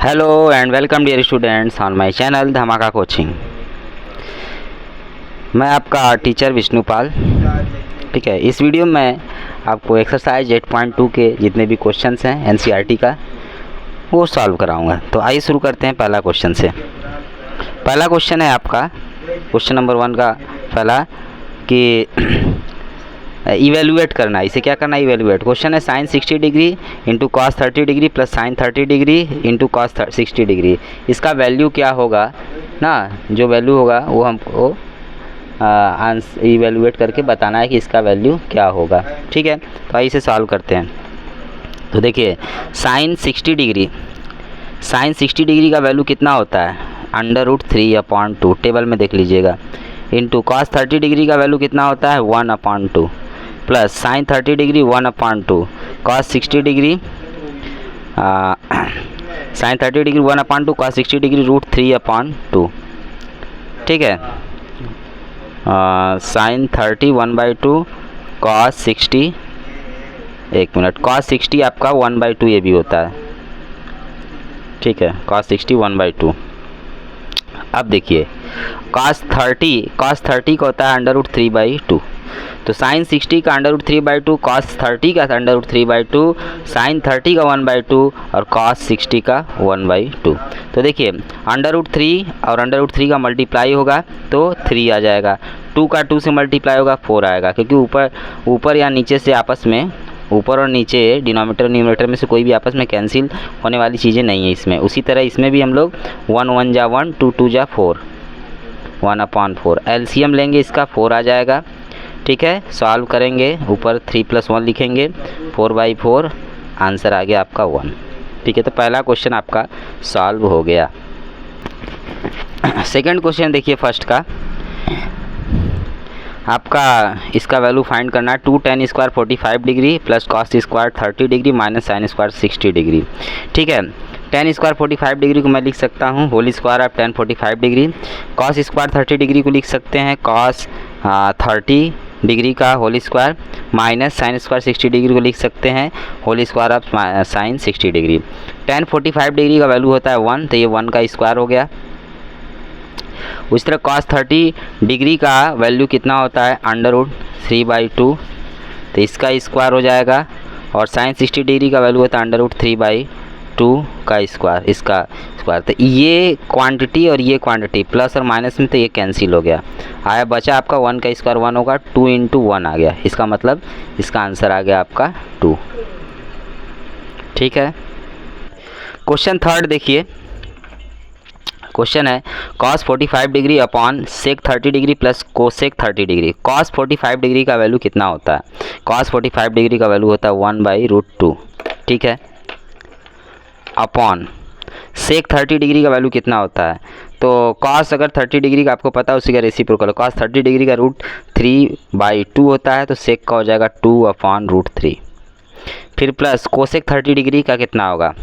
Hello and welcome dear students on my channel Dhamaka coaching. मैं आपका teacher Vishnupal. ठीक है, इस वीडियो में आपको एक्सरसाइज 8.2 के जितने भी क्वेश्चंस हैं एनसीईआरटी का वो सॉल्व कराऊंगा। तो आइए शुरू करते हैं पहला क्वेश्चन से। पहला क्वेश्चन है आपका क्वेश्चन नंबर 1 का पहला कि इवेलुएट करना है। इसे क्या करना है? इवेलुएट। क्वेश्चन है sine 60 degree into cos 30 degree plus sine 30 degree into cos 60 degree. इसका वैल्यू क्या होगा ना, जो वैल्यू होगा वो हमको इवेलुएट करके बताना है कि इसका वैल्यू क्या होगा। ठीक है, तो आइए इसे सॉल्व करते हैं। तो देखिए साइन 60 डिग्री का वैल्यू कितना होता है? √3/2 टेबल में देख लीजिएगा। इंटू कॉस 30 डिग्री का वैल्यू कितना होता है? 1/2 plus sine 30 degree 1/2 cos 60 degree sine 30 degree 1/2 cos 60 degree √3/2। ठीक है, साइन 30 1/2 कॉस 60 एक मिनट कॉस 60 आपका 1/2 ये भी होता है। ठीक है, कॉस 60 1/2। अब देखिए cos 30 का होता है √3/2। तो साइन 60 का √3/2 cos 30 का √3/2 साइन 30 का 1/2 और cos 60 का 1/2। तो देखिए √3 और √3 का मल्टीप्लाई होगा तो 3 आ जाएगा। 2 का 2 से मल्टीप्लाई होगा 4 आएगा, क्योंकि ऊपर या नीचे से आपस में ऊपर और नीचे डिनोमिनेटर न्यूमरेटर में से कोई भी आपस में कैंसिल होने वाली चीज़ें नहीं है इसमें। उसी तरह इसमें भी हम लोग 1 1 जा 1 2 2 जा 4 1/4 एलसीएम लेंगे, इसका 4 आ जाएगा। ठीक है, सॉल्व करेंगे, ऊपर 3 + 1 लिखेंगे, 4/4 आंसर आ गया आपका 1। ठीक है, तो पहला क्वेश्चन आपका सॉल्व हो गया। सेकंड क्वेश्चन देखिए फर्स्ट का आपका इसका वैल्यू फाइंड करना है। 2 tan square 45 degree plus cos square 30 degree minus sine square 60 degree. ठीक है, tan स्क्वायर 45 डिग्री को मैं लिख सकता हूँ whole square of tan 45 degree. Cos square 30 degree को लिख सकते हैं कॉस 30 डिग्री का whole square minus sine square 60 degree को लिख सकते हैं whole square of sine 60 degree. tan 45 degree का वैल्यू होता है 1, तो ये 1 का स्क्वायर हो गया। उस तरह cos 30 डिग्री का वैल्यू कितना होता है? √3/2, तो इसका स्क्वायर हो जाएगा। और साइन 60 डिग्री का वैल्यू होता है √3/2 का स्क्वायर, इसका स्क्वायर। तो ये क्वांटिटी और ये क्वांटिटी प्लस और माइनस में तो ये कैंसिल हो गया। आया बचा आपका 1 का स्क्वायर 1 होगा, 2 × 1 आ गया। इसका मतलब इसका आंसर आ गया आपका 2। ठीक है, क्वेश्चन थर्ड देखिए। क्वेश्चन है cos 45 degree upon sec 30 degree plus cosec 30 degree. cos 45 degree का वैल्यू कितना होता है? cos 45 डिग्री का वैल्यू होता है 1/√2। ठीक है, अपॉन sec 30 डिग्री का वैल्यू कितना होता है? तो cos अगर 30 डिग्री का आपको पता है उसी का रेसिप्रोकल। cos 30 डिग्री का √3/2 होता है, तो sec का हो जाएगा 2/√3। फिर प्लस कोसेक 30 डिग्री का कितना होगा?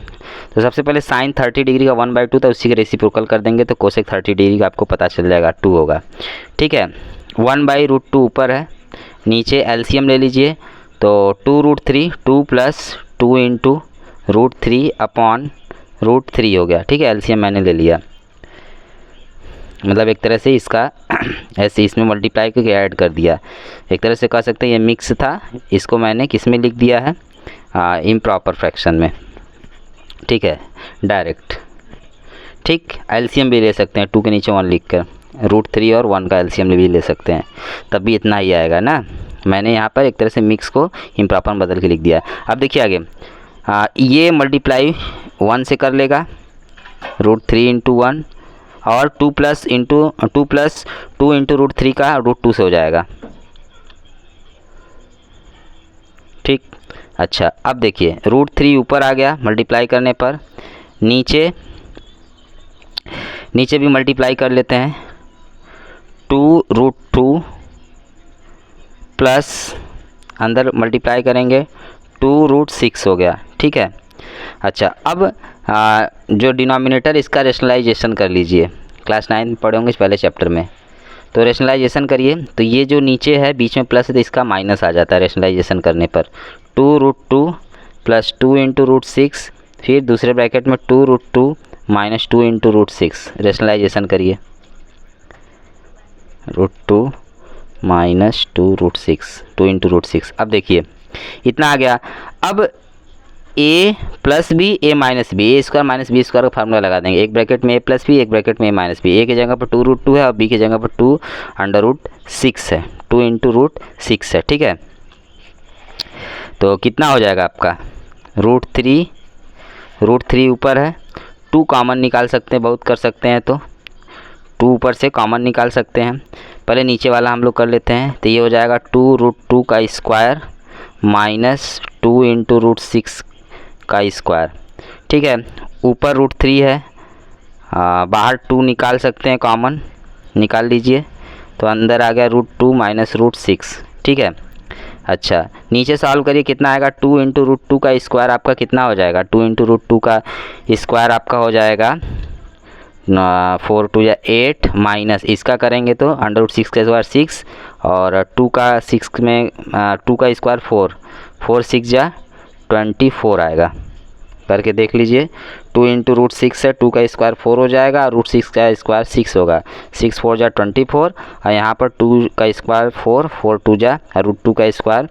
तो सबसे पहले साइन 30 डिग्री का 1/2 था, उसी का रेसिप्रोकल कर देंगे तो कोसेक 30 डिग्री का आपको पता चल जाएगा 2 होगा। ठीक है, 1/√2 ऊपर है, नीचे एलसीएम ले लीजिए तो 2√3 2 + 2 × √3/√3 हो गया। ठीक है, एलसीएम मैंने ले लिया, मतलब एक तरह से इसका ऐसे इसमें मल्टीप्लाई करके ऐड कर दिया। एक तरह से कह सकते हैं ये मिक्स था, इसको मैंने किस में लिख दिया है? इम्प्रॉपर फ्रैक्शन में। ठीक है, डायरेक्ट। ठीक, एलसीएम भी ले सकते हैं 2 के नीचे 1 लिख कर, √3 और 1 का एलसीएम भी ले सकते हैं, तब भी इतना ही आएगा ना। मैंने यहाँ पर एक तरह से मिक्स को इम्प्रॉपर में बदल के लिख दिया। अब देखिए आगे ये मल्टीप्लाई 1 से कर लेगा, √3 × 1 और 2 + 2 × √3 का √2 से हो जाएगा। ठीक, अच्छा अब देखिए √3 ऊपर आ गया मल्टीप्लाई करने पर, नीचे भी मल्टीप्लाई कर लेते हैं 2√2 प्लस अंदर मल्टीप्लाई करेंगे 2√6 हो गया। ठीक है, अच्छा अब जो डिनोमिनेटर इसका रेशनलाइजेशन कर लीजिए, क्लास 9 में पढ़े होंगे इस पहले चैप्टर में। तो रेशनलाइजेशन करिए तो ये जो नीचे है बीच में प्लस है तो इसका माइनस आ जाता है रेशनलाइजेशन करने पर। 2√2 + 2 × √6 फिर दूसरे ब्रैकेट में 2√2 माइनस 2 इंटू √6, रेशनलाइजेशन करिए, √2 माइनस 2√6, 2 इंटू √6। अब देखिए इतना आ गया। अब a plus B A minus B, A square minus B square का फार्मूला लगा देंगे। एक ब्रैकेट में ए प्लस बी, एक ब्रैकेट में ए माइनस बी। ए की जगह पर 2√2 है और बी की जगह पर 2√6 है, 2 इंटू √6 है। ठीक है, तो कितना हो जाएगा आपका √3 ऊपर है, 2 कॉमन निकाल सकते हैं, बहुत कर सकते हैं तो 2 ऊपर से कॉमन निकाल सकते हैं। पहले नीचे वाला हम लोग कर लेते हैं, तो ये हो जाएगा 2√2 का स्क्वायर माइनस 2 इंटू √6 का स्क्वायर। ठीक है, ऊपर √3 है, बाहर 2 निकाल सकते हैं, कॉमन निकाल लीजिए, तो अंदर आ गया √2 माइनस √6। ठीक है, अच्छा नीचे सॉल्व करिए, कितना आएगा 2 इंटू √2 का स्क्वायर आपका कितना हो जाएगा, 2 इंटू √2 का स्क्वायर आपका हो जाएगा 4 2 या 8 माइनस इसका करेंगे तो √6 का स्क्वायर 6 और 2 का 6 में 2 का स्क्वायर 4 6 या 24 आएगा। करके देख लीजिए, 2 इंटू √6 है, 2 का स्क्वायर 4 हो जाएगा और √6 का स्क्वायर 6 होगा, 6 4 जा 24 और यहाँ पर 2 का स्क्वायर 4 4 2 जा √2 का स्क्वायर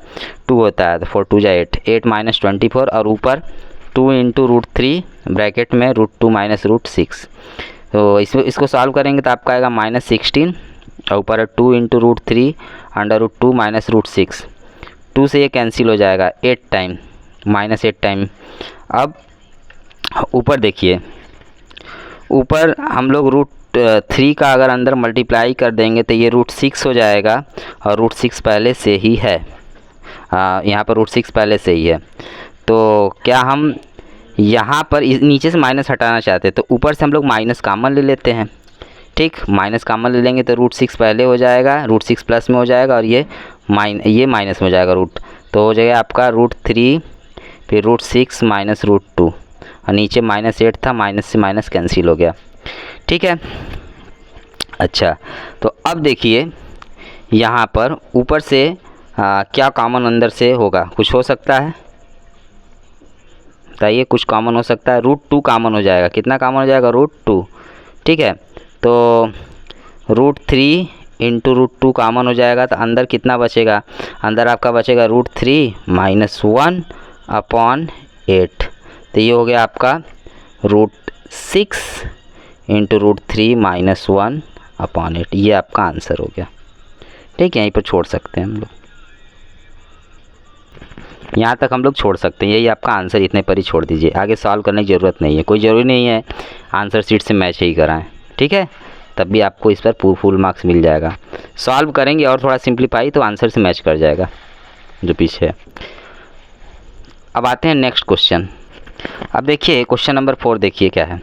2 होता है, तो 4 2 जा 8 माइनस 24 और ऊपर 2 इंटू √3 ब्रैकेट में √2 माइनस √6। तो इसको सॉल्व करेंगे तो आपका आएगा -16 और ऊपर है 2 इंटू √3 √2 माइनस √6। 2 से ये कैंसिल हो जाएगा 8 टाइम, -8 टाइम। अब ऊपर देखिए, ऊपर हम लोग √3 का अगर अंदर मल्टीप्लाई कर देंगे तो ये √6 हो जाएगा और √6 पहले से ही है, यहाँ पर √6 पहले से ही है। तो क्या हम यहाँ पर नीचे से माइनस हटाना चाहते हैं तो ऊपर से हम लोग माइनस कॉमन ले लेते हैं। ठीक, माइनस कॉमन ले लेंगे तो √6 पहले हो जाएगा, √6 प्लस में हो जाएगा और ये माइनस में हो जाएगा तो हो जाएगा आपका √3 फिर √6 माइनस √2 और नीचे -8 था, माइनस से माइनस कैंसिल हो गया। ठीक है, अच्छा तो अब देखिए यहाँ पर ऊपर से क्या कॉमन अंदर से होगा, कुछ हो सकता है बताइए, कुछ कॉमन हो सकता है, √2 कॉमन हो जाएगा। कितना कॉमन हो जाएगा, √2। ठीक है, तो √3 इंटू √2 कॉमन हो जाएगा तो अंदर कितना बचेगा, अंदर आपका बचेगा √3 माइनस 1 अपॉन 8, तो ये हो गया आपका √6 इंटू √3 माइनस 1 अपॉन 8, ये आपका आंसर हो गया। ठीक है, यहीं पर छोड़ सकते हैं हम लोग, यहाँ तक हम लोग छोड़ सकते हैं, यही आपका आंसर, इतने पर ही छोड़ दीजिए, आगे सॉल्व करने की ज़रूरत नहीं है, कोई ज़रूरी नहीं है आंसर शीट से मैच ही कराएं। ठीक है, तब भी आपको इस पर फुल मार्क्स मिल जाएगा। सॉल्व करेंगे और थोड़ा सिंप्लीफाई तो आंसर से मैच कर जाएगा जो पीछे है। अब आते हैं नेक्स्ट क्वेश्चन। अब देखिए क्वेश्चन नंबर 4 देखिए क्या है,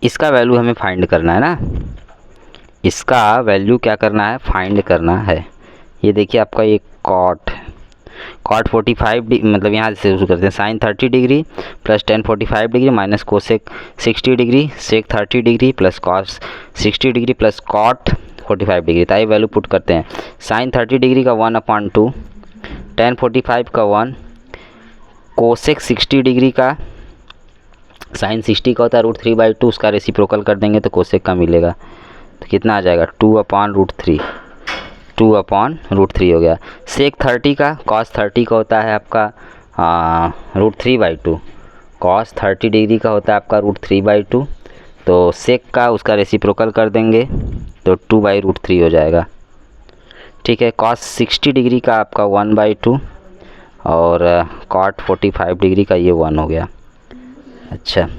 इसका वैल्यू हमें फाइंड करना है ना, इसका वैल्यू क्या करना है, फाइंड करना है। ये देखिए आपका ये कॉट 45 मतलब यहाँ से शुरू करते हैं, sine 30 degree plus tan 45 degree minus cosec 60 degree sec 30 degree plus cos 60 degree plus cot 45 degree. तो ये वैल्यू पुट करते हैं, साइन 30 डिग्री का 1/2, टेन 45 का 1, कोसेक 60 डिग्री का, साइन 60 का होता है √3/2, उसका रेसिप्रोकल कर देंगे तो कोसेक का मिलेगा, तो कितना आ जाएगा 2/√3, 2/√3 हो गया। सेक 30 का, कॉस 30 का होता है आपका √3/2, कॉस 30 डिग्री का होता है आपका √3/2, तो सेक का उसका रेसिप्रोकल कर देंगे तो 2/√3 हो जाएगा। ठीक है, कॉस 60 डिग्री का आपका 1/2 और कॉट 45 डिग्री का ये 1 हो गया। अच्छा,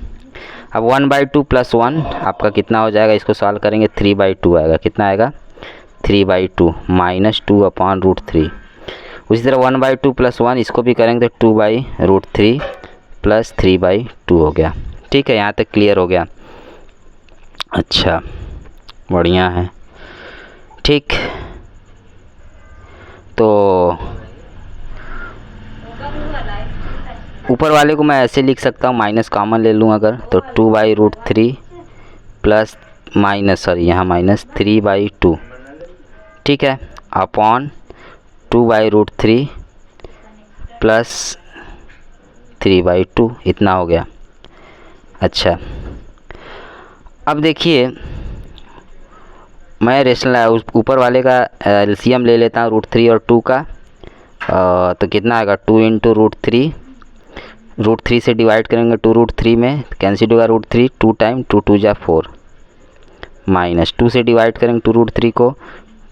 अब 1/2 प्लस 1 आपका कितना हो जाएगा, इसको सॉल्व करेंगे 3/2 आएगा। कितना आएगा 3/2 माइनस 2/√3। उसी तरह 1/2 प्लस 1 इसको भी करेंगे तो 2/√3 प्लस 3/2 हो गया। ठीक है, यहाँ तक क्लियर हो गया। अच्छा, बढ़िया है। ठीक, तो ऊपर वाले को मैं ऐसे लिख सकता हूँ, माइनस कॉमन ले लूँ अगर तो 2/√3 प्लस यहाँ माइनस 3/2। ठीक है, अपॉन 2/√3 प्लस 3/2 इतना हो गया। अच्छा, अब देखिए मैं रेशनल ऊपर वाले का एलसीएम ले लेता हूँ √3 और 2 का। तो कितना आएगा 2 इंटू √3, √3 से डिवाइड करेंगे 2 √3 में कैंसिल होगा √3, 2 टाइम 2 2 जा 4, माइनस 2 से डिवाइड करेंगे 2 √3 को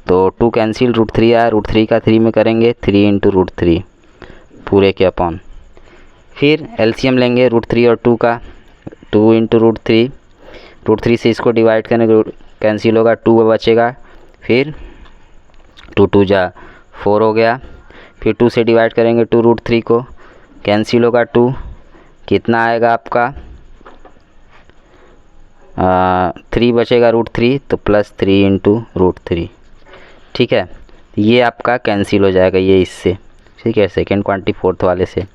तो 2 कैंसिल, √3 आया, √3 का 3 में करेंगे 3 इंटू √3 पूरे के अपॉन। फिर एलसीएम लेंगे √3 और 2 का, 2 इंटू √3, √3 से इसको डिवाइड करेंगे कैंसिल होगा, 2 बचेगा, फिर 2 2 जा 4 हो गया। फिर 2 से डिवाइड करेंगे 2 √3 को, कैंसिल होगा 2, कितना आएगा आपका 3 बचेगा √3 तो प्लस 3 इंटू √3। ठीक है, ये आपका कैंसिल हो जाएगा ये इससे। ठीक है, सेकेंड क्वांटिटी फोर्थ वाले से।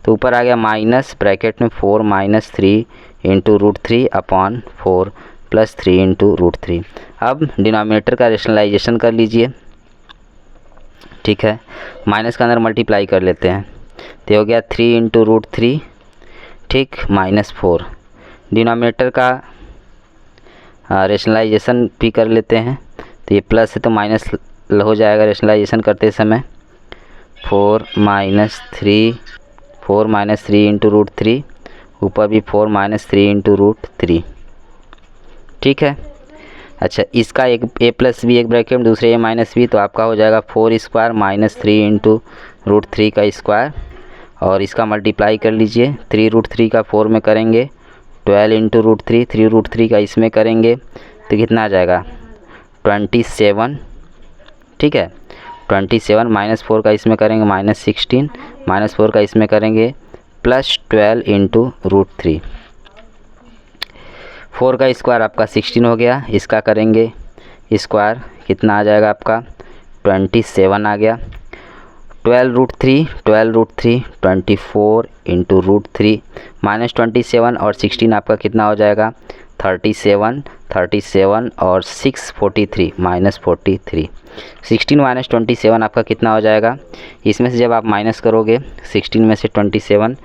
तो ऊपर आ गया माइनस ब्रैकेट में 4 minus 3 into √3 upon 4 plus 3 into √3। अब डिनोमिनेटर का रेशनलाइजेशन कर लीजिए। ठीक है, माइनस का अंदर मल्टीप्लाई कर लेते हैं तो हो गया 3 इंटू √3, ठीक, माइनस 4। डिनोमिनेटर का रेशनलाइजेशन भी कर लेते हैं तो ये प्लस है तो माइनस हो जाएगा रेशनलाइजेशन करते समय। 4 माइनस 3 इंटू √3, ऊपर भी 4 माइनस 3 इंटू √3। ठीक है, अच्छा इसका एक a प्लस बी एक ब्रैकेट में दूसरे a माइनस बी, तो आपका हो जाएगा 4 स्क्वायर माइनस 3 इंटू √3 का स्क्वायर, और इसका मल्टीप्लाई कर लीजिए 3 √3 का 4 में करेंगे 12 इंटू √3, 3 √3 का इसमें करेंगे तो कितना आ जाएगा 27। ठीक है, 27 माइनस 4 का इसमें करेंगे माइनस 16, माइनस 4 का इसमें करेंगे प्लस 12 इंटू √3। 4 का स्क्वायर आपका 16 हो गया, इसका करेंगे स्क्वायर, कितना आ जाएगा आपका 27 आ गया। 12 √3 24 इंटू √3 माइनस 27 और 16 आपका कितना हो जाएगा 37 और 6 43 माइनस 43। 16 माइनस 27 आपका कितना हो जाएगा, इसमें से जब आप माइनस करोगे 16 में से 27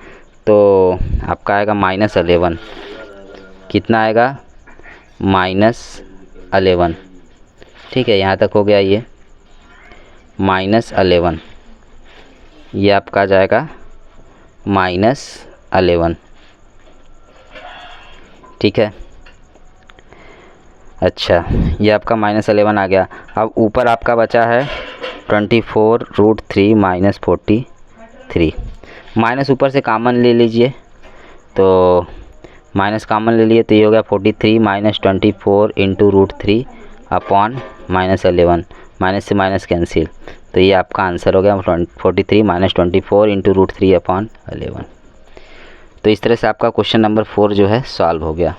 तो आपका आएगा -11। कितना आएगा -11। ठीक है, यहाँ तक हो गया ये -11, ये आपका आ जाएगा -11। ठीक है, अच्छा ये आपका -11 आ गया। अब ऊपर आपका बचा है 24 √3 माइनस 43, माइनस ऊपर से कॉमन ले लीजिए, तो माइनस कॉमन ले लिए तो ये हो गया 43 माइनस 24 इंटू √3 अपॉन -11, माइनस से माइनस कैंसिल, तो ये आपका आंसर हो गया 43 माइनस 24 इंटू √3 अपॉन 11। तो इस तरह से आपका क्वेश्चन नंबर 4 जो है सॉल्व हो गया।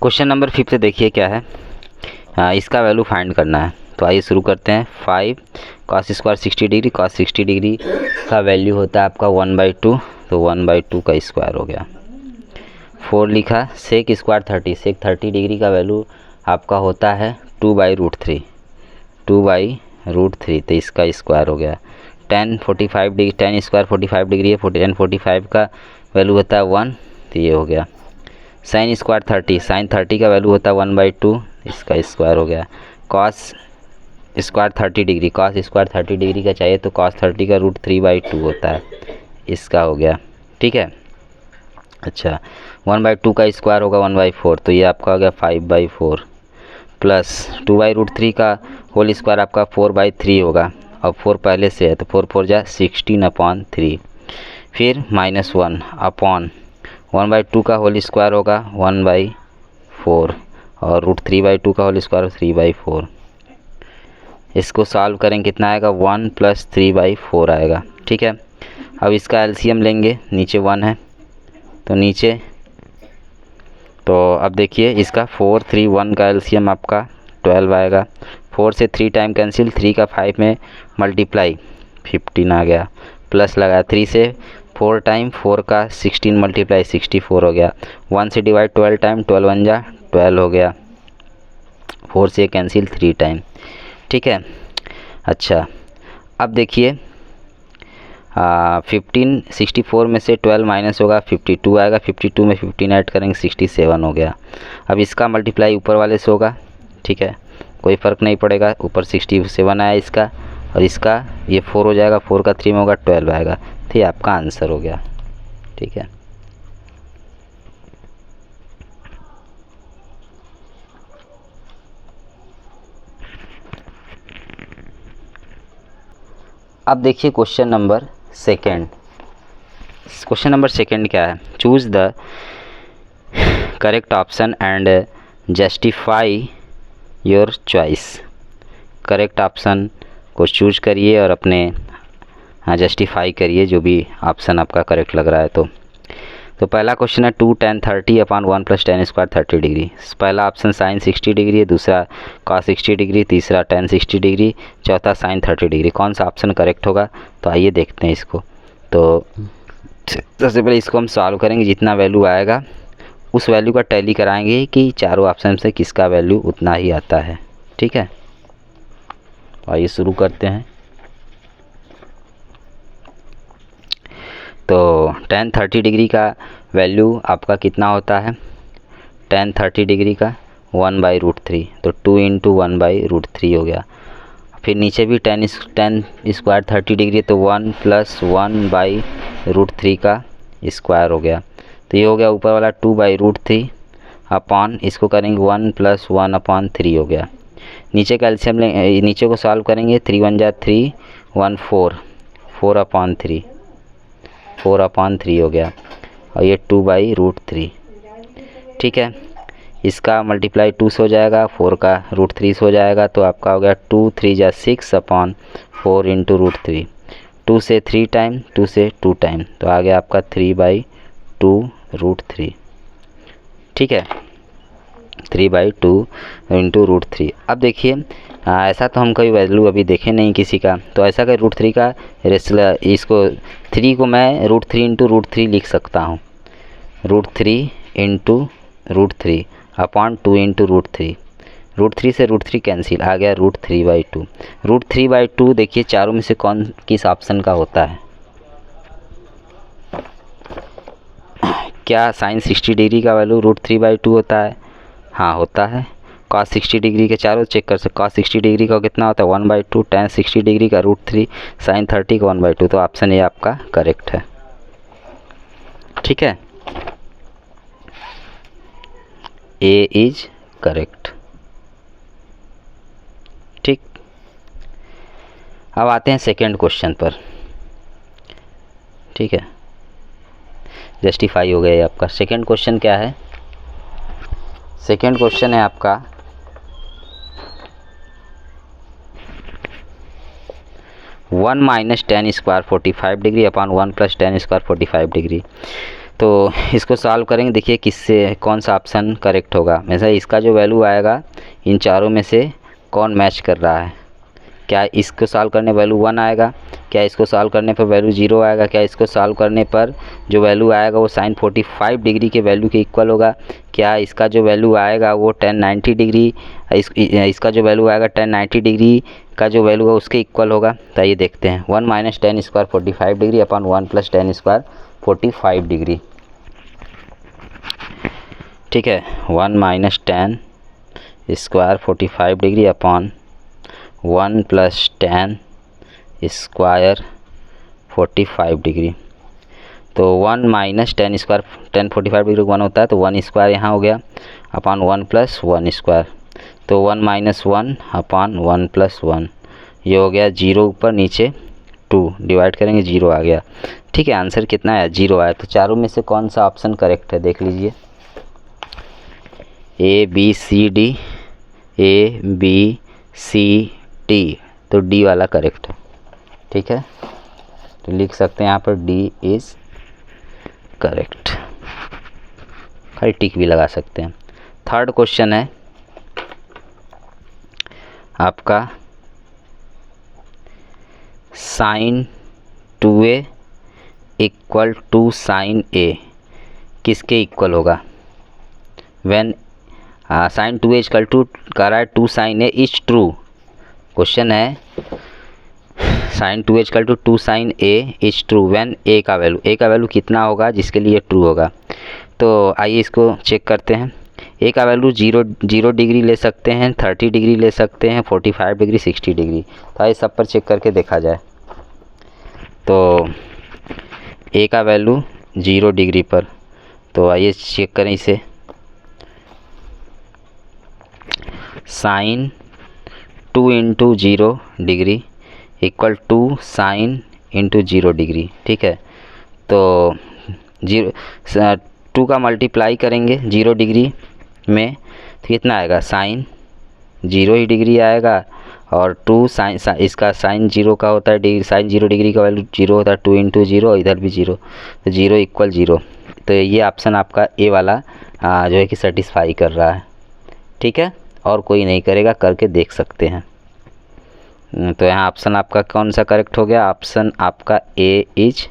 क्वेश्चन नंबर 5 से देखिए क्या है, इसका वैल्यू फाइंड करना है। तो आइए शुरू करते हैं। 5 cos square 60 degree, cos 60 degree का वैल्यू होता है आपका 1/2, तो 1/2 का स्क्वायर हो गया। 4 लिखा, सेक स्क्वायर 30, सेक 30 डिग्री का वैल्यू आपका होता है 2/√3, 2/√3, तो इसका स्क्वायर हो गया। 10 45 डिग्री, 10 स्क्वायर 45 डिग्री है, 10 45 का वैल्यू होता है 1, तो ये हो गया। साइन स्क्वायर 30, साइन 30 का वैल्यू होता है 1/2, इसका स्क्वायर हो गया। Cos square 30 degree, cos square 30 degree का चाहिए तो कॉस 30 का √3/2 होता है, इसका हो गया। ठीक है, अच्छा 1/2 का स्क्वायर होगा 1/4, तो ये आपका हो गया 5/4 प्लस 2/√3 का होल स्क्वायर आपका 4/3 होगा, अब 4 पहले से है तो 4 4 जा 16/3, फिर -1 अपॉन 1/2 का होल स्क्वायर होगा 1/4 और √3/2 का होल स्क्वायर 3/4। इसको सॉल्व करेंगे कितना आएगा 1 + 3/4 आएगा। ठीक है, अब इसका एलसीएम लेंगे, नीचे 1 है तो नीचे, तो अब देखिए इसका 4 3 1 का एलसीएम आपका 12 आएगा। 4 से 3 टाइम कैंसिल, 3 का 5 में मल्टीप्लाई 15 आ गया, प्लस लगा 3 से 4 टाइम 4 का 16 मल्टीप्लाई 64 हो गया। 1 से डिवाइड 12 टाइम, 12 1 जा 12 हो गया। 4 से कैंसिल 3 टाइम, ठीक है। अच्छा, अब देखिए 1564 में से 12 माइनस होगा 52 आएगा, 52 में 15 ऐड करेंगे 67 हो गया। अब इसका मल्टीप्लाई ऊपर वाले से होगा, ठीक है, कोई फ़र्क नहीं पड़ेगा, ऊपर 67 आया इसका, और इसका ये 4 हो जाएगा, 4 का 3 में होगा 12 आएगा। तो ये आपका आंसर हो गया, ठीक है। अब देखिए question number second. Question number second क्या है, choose the correct option and justify your choice. Correct option को चूज करिए और अपने जस्टिफाई करिए जो भी ऑप्शन आपका करेक्ट लग रहा है। तो पहला क्वेश्चन है 2 tan 30 upon 1 + tan square 30 degree. पहला ऑप्शन साइन 60 डिग्री है, दूसरा cos 60 डिग्री, तीसरा tan 60 डिग्री, चौथा साइन 30 डिग्री। कौन सा ऑप्शन करेक्ट होगा, तो आइए देखते हैं इसको। तो सबसे पहले इसको हम सॉल्व करेंगे, जितना वैल्यू आएगा उस वैल्यू का टैली कराएंगे कि चारों ऑप्शन से किसका वैल्यू उतना ही आता है, ठीक है। तो आइए शुरू करते हैं। तो tan 30 डिग्री का वैल्यू आपका कितना होता है, tan 30 डिग्री का 1/√3, तो 2 × 1/√3 हो गया। फिर नीचे भी tan स्क्वायर 30 डिग्री, तो 1 + 1/√3 का स्क्वायर हो गया। तो ये हो गया ऊपर वाला 2/√3 अपॉन, इसको करेंगे 1 + 1/3 हो गया। नीचे कैल्शियम लेंगे, नीचे को सॉल्व करेंगे, 3 × 1 = 3, 1 4, 4/3, 4/3 हो गया, और ये 2/√3, ठीक है। इसका मल्टीप्लाई 2 से हो जाएगा, 4 का √3 से हो जाएगा, तो आपका हो गया 2 3 = 6/4 × √3, 2 से 3 टाइम, 2 से 2 टाइम, तो आ गया आपका 3/2√3, ठीक है, 3/2 × √3। अब देखिए ऐसा तो हम कोई वैल्यू अभी देखे नहीं किसी का, तो ऐसा का √3 का रेसलर, इसको 3 को मैं √3 × √3 लिख सकता हूँ, √3 × √3 अपॉन 2 × √3, √3 से √3 कैंसिल, आ गया √3/2। √3/2 देखिए चारों में से कौन किस ऑप्शन का होता है, क्या साइन 60 डिग्री का वैल्यू √3/2 होता है, हाँ होता है। cos 60 डिग्री के चारों चेक कर सकते, cos 60 डिग्री का कितना होता है 1/2, tan 60 डिग्री का √3, साइन 30 का 1/2, तो ऑप्शन ए आपका करेक्ट है, ठीक है, ए इज करेक्ट, ठीक। अब आते हैं सेकेंड क्वेश्चन पर, ठीक है, जस्टिफाई हो गया आपका। सेकेंड क्वेश्चन क्या है, सेकेंड क्वेश्चन है आपका 1 - tan square 45 degree upon 1 + tan square 45 degree. तो इसको सॉल्व करेंगे, देखिए किससे कौन सा ऑप्शन करेक्ट होगा। वैसे इसका जो वैल्यू आएगा इन चारों में से कौन मैच कर रहा है, क्या इसको सॉल्व करने वैल्यू 1 आएगा, क्या इसको सॉल्व करने पर वैल्यू 0 आएगा, क्या इसको सॉल्व करने पर जो वैल्यू आएगा वो साइन 45 डिग्री के वैल्यू के इक्वल होगा, क्या इसका जो वैल्यू आएगा वो tan 90 डिग्री, इसका जो वैल्यू आएगा tan 90 डिग्री का जो वैल्यू है उसके इक्वल होगा। तो ये देखते हैं, 1 - tan square 45 degree upon 1 + tan square 45 degree, ठीक है, 1 - tan square 45 degree upon 1 + tan square 45 degree. तो 1 - tan स्क्वायर, tan 45 डिग्री 1 होता है, तो 1 स्क्वायर यहाँ हो गया अपॉन 1 + 1 स्क्वायर, तो 1 - 1 अपॉन 1 + 1, ये हो गया 0 ऊपर नीचे 2, डिवाइड करेंगे 0 आ गया, ठीक है। आंसर कितना है, 0 आया। तो चारों में से कौन सा ऑप्शन करेक्ट है देख लीजिए, ABCD, ABCD, तो डी वाला करेक्ट है, ठीक है। तो लिख सकते हैं यहाँ पर डी इज़ करेक्ट, खाली टिक भी लगा सकते हैं। थर्ड क्वेश्चन है आपका sin 2a = sin a किसके इक्वल होगा, व्हेन sin 2a = कह रहा है 2 sin a is true, question है sin 2a equal to 2 sin a is true when a का वैल्यू कितना होगा जिसके लिए ट्रू होगा। तो आइए इसको चेक करते हैं। a का वैल्यू 0 डिग्री ले सकते हैं, 30 डिग्री ले सकते हैं, 45 डिग्री, 60 डिग्री। तो आइए सब पर चेक करके देखा जाए। तो a का वैल्यू 0 डिग्री पर, तो आइए चेक करें इसे। Sine 2 into 0 degree equal to sine into 0 degree. ठीक है, तो 2 का मल्टीप्लाई करेंगे 0 डिग्री में तो कितना आएगा, साइन 0 ही डिग्री आएगा। और 2 साइन इसका साइन 0 का होता है डिग्री, साइन 0 डिग्री का वैल्यू 0 होता है, 2 इंटू 0, इधर भी 0, तो 0 इक्वल 0। तो ये ऑप्शन आपका ए वाला जो है कि सेटिस्फाई कर रहा है। ठीक है, और कोई नहीं करेगा, करके देख सकते हैं। तो यहाँ ऑप्शन आपका कौन सा करेक्ट हो गया, ऑप्शन आपका ए इज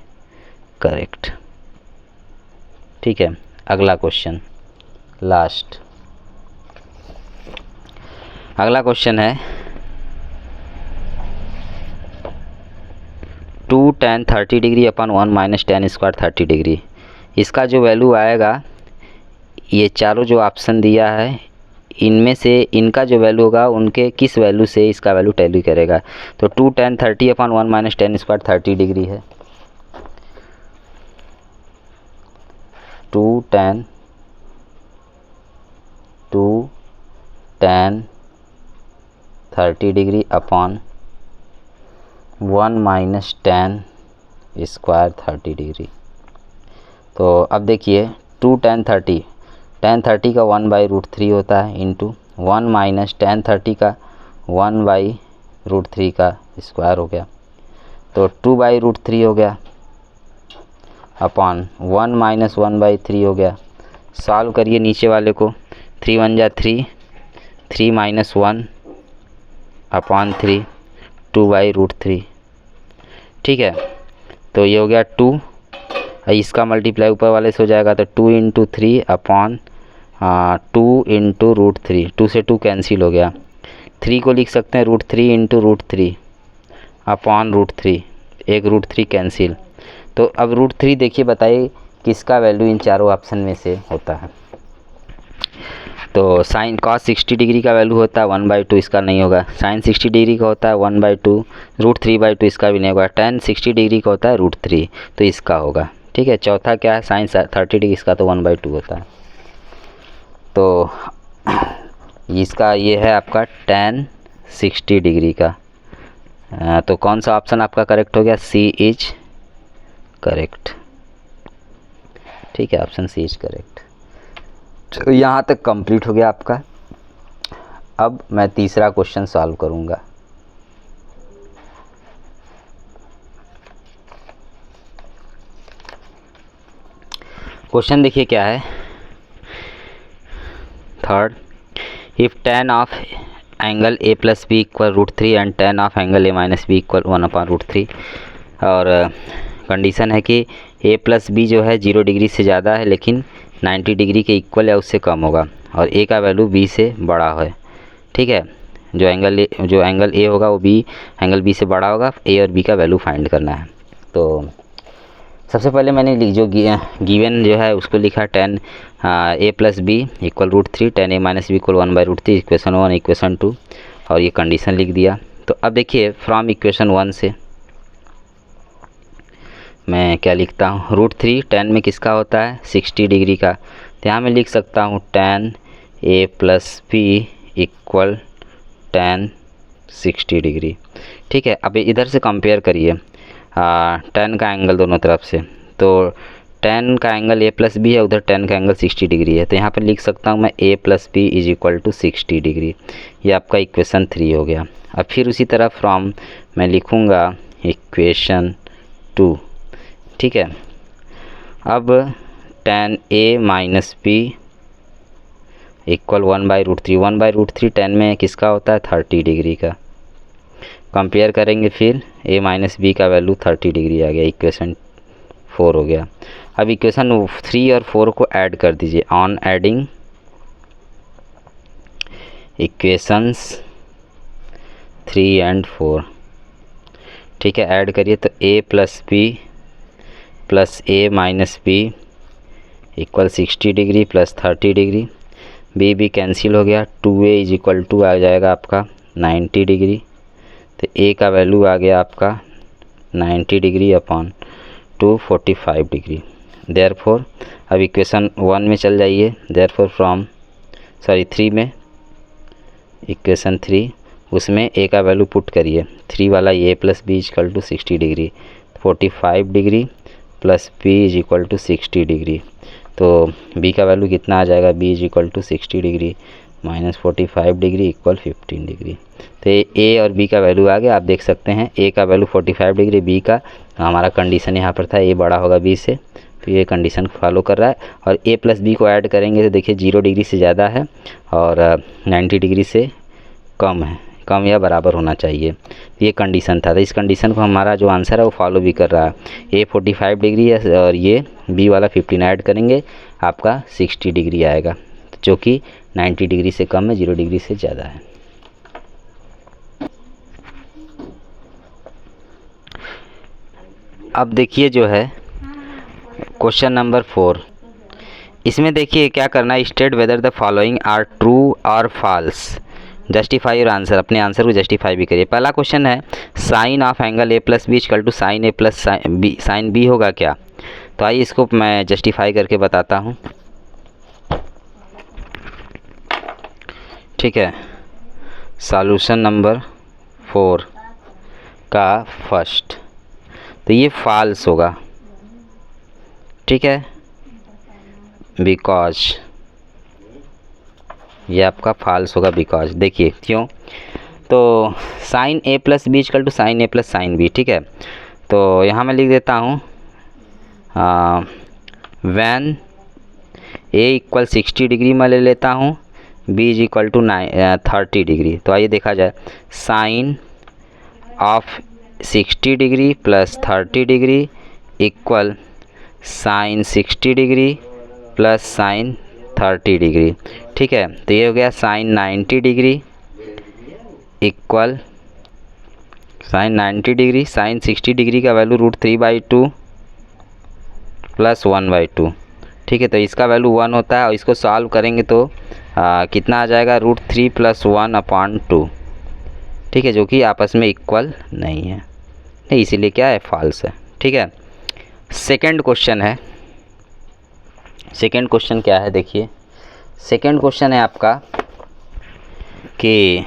करेक्ट। ठीक है, अगला क्वेश्चन लास्ट। अगला क्वेश्चन है 2 tan 30 डिग्री अपन 1 माइनस tan स्क्वायर 30 डिग्री। इसका जो वैल्यू आएगा, ये चारों जो ऑप्शन दिया है इनमें से इनका जो वैल्यू होगा उनके किस वैल्यू से इसका वैल्यू टैली करेगा। तो 2 tan 30 अपन 1 माइनस tan स्क्वायर 30 डिग्री है। 2 tan 30 degree upon 1 minus tan square 30 degree. तो अब देखिए 2 tan 30 का 1/√3 होता है इंटू 1 माइनस tan 30 का 1/√3 का स्क्वायर हो गया, तो 2/√3 हो गया अपॉन 1 माइनस 1/3 हो गया। सॉल्व करिए नीचे वाले को, 3 1 जा 3, 3 माइनस 1 अपॉन 3, 2/√3। ठीक है, तो ये हो गया 2, इसका मल्टीप्लाई ऊपर वाले से हो जाएगा, तो 2 इंटू 3 अपॉन 2 इंटू √3, 2 से 2 कैंसिल हो गया। 3 को लिख सकते हैं √3 इंटू √3 अपॉन √3, एक √3 कैंसिल। तो अब √3 देखिए, बताइए किसका वैल्यू इन चारों ऑप्शन में से होता है। तो साइन cos 60 डिग्री का वैल्यू होता है 1/2, इसका नहीं होगा। साइन 60 डिग्री का होता है 1/2, √3/2 इसका भी नहीं होगा। tan 60 डिग्री का होता है √3, तो इसका होगा। ठीक है, चौथा क्या है, साइन 30 डिग्री, इसका तो 1/2 होता है। तो इसका ये है आपका tan 60 डिग्री का। तो कौन सा ऑप्शन आपका करेक्ट हो गया, सी इज करेक्ट। ठीक है, ऑप्शन सी इज करेक्ट। तो यहाँ तक कंप्लीट हो गया आपका। अब मैं तीसरा क्वेश्चन सॉल्व करूँगा। क्वेश्चन देखिए क्या है, third, if tan of angle a plus B equal √3 and tan of angle a minus B equal 1/√3। और कंडीशन है कि a प्लस बी जो है 0 डिग्री से ज़्यादा है लेकिन 90 डिग्री के इक्वल या उससे कम होगा, और a का वैल्यू b से बड़ा है। ठीक है, जो एंगल a होगा वो एंगल b से बड़ा होगा, a और b का वैल्यू फाइंड करना है। तो सबसे पहले मैंने जो गिवन जो है उसको लिखा, tan a plus B equal √3, tan a minus B equal 1/√3, equation 1, equation 2, और ये कंडीशन लिख दिया। तो अब देखिए फ्रॉम इक्वेशन 1 से मैं क्या लिखता हूँ, √3 tan में किसका होता है, 60 डिग्री का। तो यहाँ मैं लिख सकता हूँ tan a plus B equal tan 60 degree. ठीक है, अब इधर से कंपेयर करिए tan का एंगल दोनों तरफ से। तो tan का एंगल a प्लस बी है, उधर tan का एंगल 60 डिग्री है, तो यहाँ पर लिख सकता हूँ मैं a plus B is equal to 60 degree. ये आपका इक्वेशन 3 हो गया। अब फिर उसी तरह फ्रॉम मैं लिखूँगा इक्वेशन 2। ठीक है, अब tan a minus B equal 1/√3, 1/√3 tan में किसका होता है, 30 डिग्री का। कंपेयर करेंगे फिर a माइनस बी का वैल्यू 30 डिग्री आ गया, इक्वेशन 4 हो गया। अब इक्वेशन 3 और 4 को ऐड कर दीजिए, ऑन एडिंग इक्वेशंस 3 एंड 4। ठीक है, ऐड करिए तो a plus B plus a minus B equal 60 degree plus 30 degree. B cancel हो गया, 2a इज इक्वल टू आ जाएगा आपका 90 डिग्री। तो a का वैल्यू आ गया आपका 90 डिग्री अपॉन 245 डिग्री। देयरफॉर अब इक्वेशन 1 में चल जाइए। देयरफॉर फ्रॉम 3 में, इक्वेशन 3 उसमें a का वैल्यू पुट करिए। 3 वाला a plus B is equal to 60 degree, 45 degree plus b is equal to 60 degree. तो b का वैल्यू कितना आ जाएगा, b is equal to 60 degree minus 45 degree equal 15 degree. तो a और b का वैल्यू आ गया। आप देख सकते हैं a का वैल्यू 45 डिग्री, b का हमारा कंडीशन यहाँ पर था a बड़ा होगा b से, तो ये कंडीशन फॉलो कर रहा है। और a प्लस बी को ऐड करेंगे तो देखिए 0 डिग्री से ज़्यादा है और 90 डिग्री से कम है, कम या बराबर होना चाहिए। ये कंडीशन था, तो इस कंडीशन को हमारा जो आंसर है वो फॉलो भी कर रहा है। a 45 डिग्री है और ये b वाला 15 ऐड करेंगे आपका 60 डिग्री आएगा, जो कि 90 डिग्री से कम है, 0 डिग्री से ज़्यादा है। अब देखिए जो है क्वेश्चन नंबर 4, इसमें देखिए क्या करना है, state whether the following are true और फॉल्स, जस्टिफाई और आंसर, अपने आंसर को जस्टिफाई भी करिए। पहला क्वेश्चन है sine of angle A plus B equal to sine A plus sine B होगा क्या? तो आइए इसको मैं जस्टिफाई करके बताता हूँ। ठीक है, सॉल्यूशन नंबर 4 का फर्स्ट, तो ये फॉल्स होगा। ठीक है, बिकॉज ये आपका फॉल्स होगा, बिकॉज देखिए क्यों, तो sine A plus B equal to sine A plus sine B. ठीक है, तो यहाँ मैं लिख देता हूँ व्हेन ए इक्वल 60 डिग्री मैं ले लेता हूँ, B is equal to 30 degree. तो आइए देखा जाए, sine of 60 degree plus 30 degree equal sine 60 degree plus sine 30 degree. ठीक है, तो ये हो गया sine 90 degree equal sine 90 degree, sine 60 degree का वैल्यू √3/2 प्लस 1/2। ठीक है, तो इसका वैल्यू 1 होता है और इसको सॉल्व करेंगे तो कितना आ जाएगा, √3 + 1/2। ठीक है, जो कि आपस में इक्वल नहीं है, नहीं इसीलिए क्या है, फॉल्स है। ठीक है, सेकंड क्वेश्चन है, सेकंड क्वेश्चन क्या है देखिए, सेकंड क्वेश्चन है आपका कि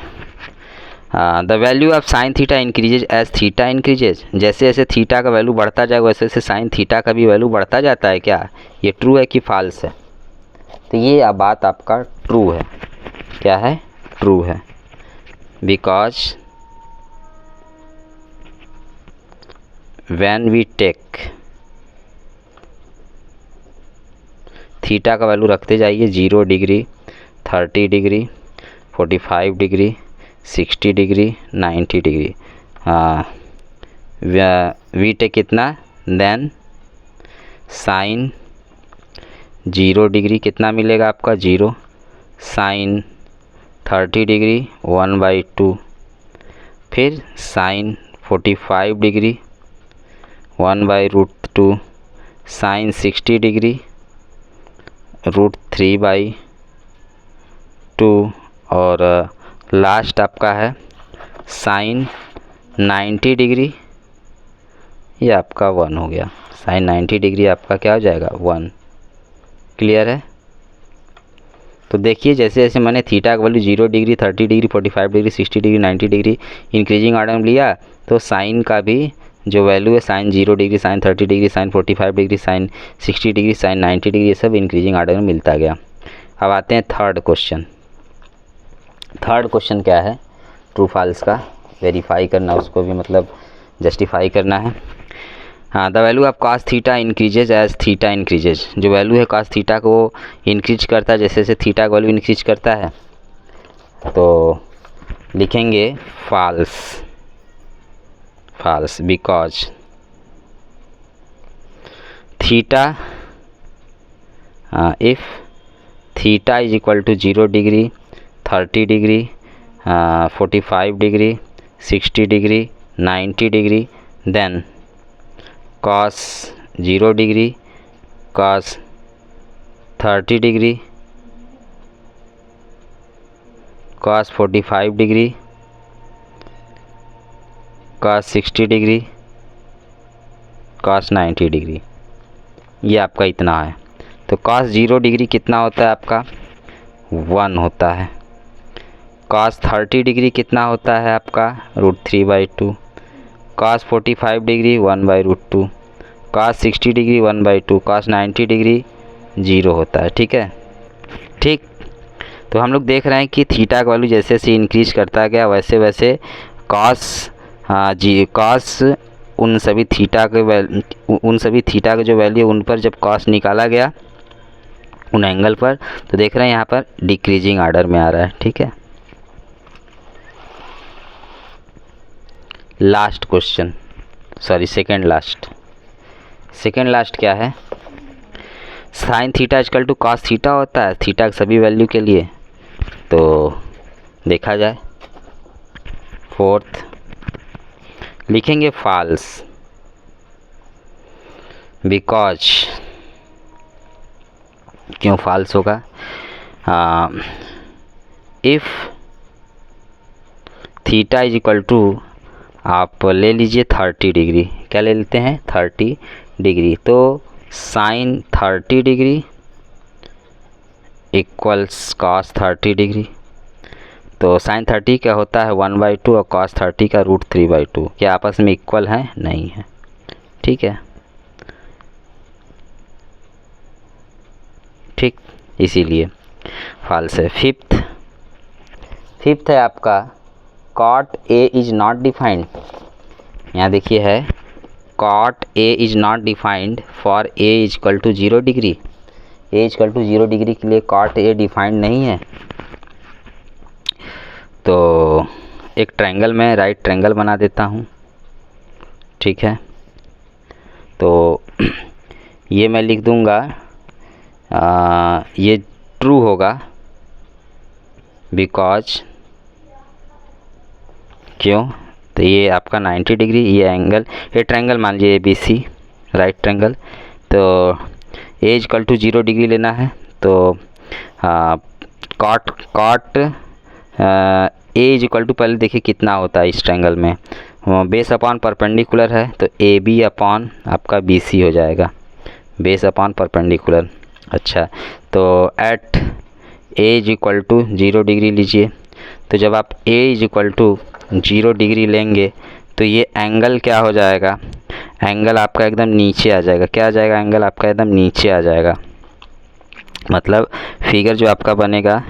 the value of sine theta increases as theta increases, जैसे जैसे थीटा का वैल्यू बढ़ता जाएगा वैसे वैसे साइन थीटा का भी वैल्यू बढ़ता जाता है क्या? ये ट्रू है कि फॉल्स है? तो ये अब बात आपका ट्रू है। क्या है? ट्रू है, because when we take theta का वैल्यू रखते जाइए 0 degree, 30 degree, 45 degree, 60 degree, 90 degree, we take कितना, देन साइन 0 डिग्री कितना मिलेगा आपका 0, साइन 30 डिग्री 1/2, फिर साइन 45 डिग्री 1/√2, साइन 60 डिग्री √3/2 और लास्ट आपका है साइन 90 डिग्री, ये आपका 1 हो गया। साइन 90 डिग्री आपका क्या हो जाएगा, 1। क्लियर है? तो देखिए जैसे जैसे मैंने थीटा का value 0 degree, 30 degree, 45 degree, 60 degree, 90 degree increasing order में लिया, तो साइन का भी जो वैल्यू है, sine 0 degree, sine 30 degree, sine 45 degree, sine 60 degree, sine 90 degree, ये सब इंक्रीजिंग ऑर्डर में मिलता गया। अब आते हैं थर्ड क्वेश्चन। थर्ड क्वेश्चन क्या है, ट्रू फॉल्स का वेरीफाई करना, उसको भी मतलब जस्टिफाई करना है। हाँ, the value of cos theta increases as theta increases, जो वैल्यू है कॉस थीटा को इंक्रीज करता है जैसे जैसे थीटा का वैल्यू इंक्रीज करता है, तो लिखेंगे false, false because theta if theta is equal to 0 degree, 30 degree, 45 degree, 60 degree, 90 degree, then cos 0 degree, cos 30 degree, cos 45 degree, cos 60 degree, cos 90 degree. ये आपका इतना है। तो cos 0 डिग्री कितना होता है आपका 1 होता है। cos 30 डिग्री कितना होता है आपका √3/2। cos 45 degree 1/√2। cos 60 degree 1/2। cos 90 degree 0 होता है। ठीक है, ठीक। तो हम लोग देख रहे हैं कि थीटा का वैल्यू जैसे जैसे इंक्रीज करता गया वैसे वैसे cos उन सभी थीटा के जो वैल्यू उन पर जब cos निकाला गया उन एंगल पर, तो देख रहे हैं यहाँ पर डिक्रीजिंग आर्डर में आ रहा है। ठीक है, last question, sorry second last क्या है, sine theta equal to cos theta होता है थीटा के सभी वैल्यू के लिए। तो देखा जाए, फोर्थ लिखेंगे फॉल्स, बिकॉज, क्यों फॉल्स होगा, if theta is equal to, आप ले लीजिए 30 डिग्री, क्या ले लेते हैं 30 डिग्री, तो sine 30 degree equals cos 30 degree. तो साइन 30 क्या होता है 1/2 और कॉस 30 का √3/2, क्या आपस में इक्वल है? नहीं है। ठीक है, ठीक, इसीलिए फॉल्स है। फिफ्थ है आपका cot A is not defined. यहाँ देखिए है cot A is not defined for A is equal to 0 degree. A is equal to 0 degree के लिए cot A डिफाइंड नहीं है। तो एक ट्रायंगल में राइट ट्रायंगल बना देता हूँ। ठीक है, तो ये मैं लिख दूँगा, ये ट्रू होगा बिकॉज, क्यों, तो ये आपका 90 डिग्री, ये एंगल, ये ट्रायंगल मान लीजिए ABC राइट ट्रायंगल। तो A is equal to 0 degree लेना है, तो cot A is equal to, पहले देखिए कितना होता है इस ट्रायंगल में, बेस अपॉन परपेंडिकुलर है तो AB अपॉन आपका BC हो जाएगा, बेस अपॉन परपेंडिकुलर। अच्छा, तो at A is equal to 0 degree लीजिए, तो जब आप A is equal to 0 degree लेंगे तो ये एंगल क्या हो जाएगा, एंगल आपका एकदम नीचे आ जाएगा। क्या आ जाएगा, एंगल आपका एकदम नीचे आ जाएगा। मतलब फिगर जो आपका बनेगा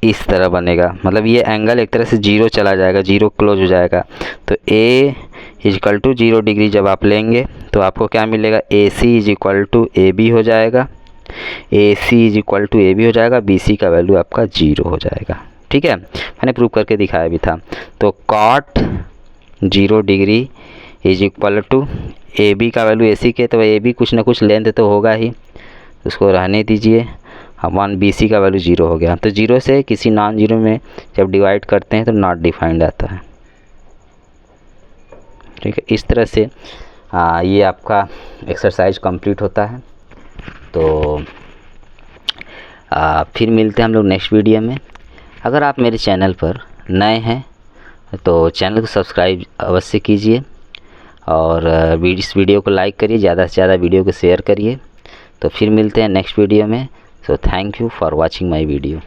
इस तरह बनेगा, मतलब ये एंगल एक तरह से 0 चला जाएगा, 0 क्लोज हो जाएगा। तो A is equal to 0 degree जब आप लेंगे तो आपको क्या मिलेगा, AC is equal to AB हो जाएगा, AC is equal to AB हो जाएगा, BC का वैल्यू आपका 0 हो जाएगा। ठीक है, मैंने प्रूव करके दिखाया भी था। तो cot 0 degree is equal to AB का वैल्यू AC के, तो AB कुछ ना कुछ लेंथ तो होगा ही, उसको रहने दीजिए, अपॉन BC का वैल्यू 0 हो गया। तो 0 से किसी नॉन जीरो में जब डिवाइड करते हैं तो नॉट डिफाइंड आता है। ठीक है, इस तरह से ये आपका एक्सरसाइज कंप्लीट होता है। तो फिर मिलते हैं हम लोग नेक्स्ट वीडियो में। अगर आप मेरे चैनल पर नए हैं तो चैनल को सब्सक्राइब अवश्य कीजिए और इस वीडियो को लाइक करिए, ज़्यादा से ज़्यादा वीडियो को शेयर करिए। तो फिर मिलते हैं नेक्स्ट वीडियो में। So thank you for watching my video.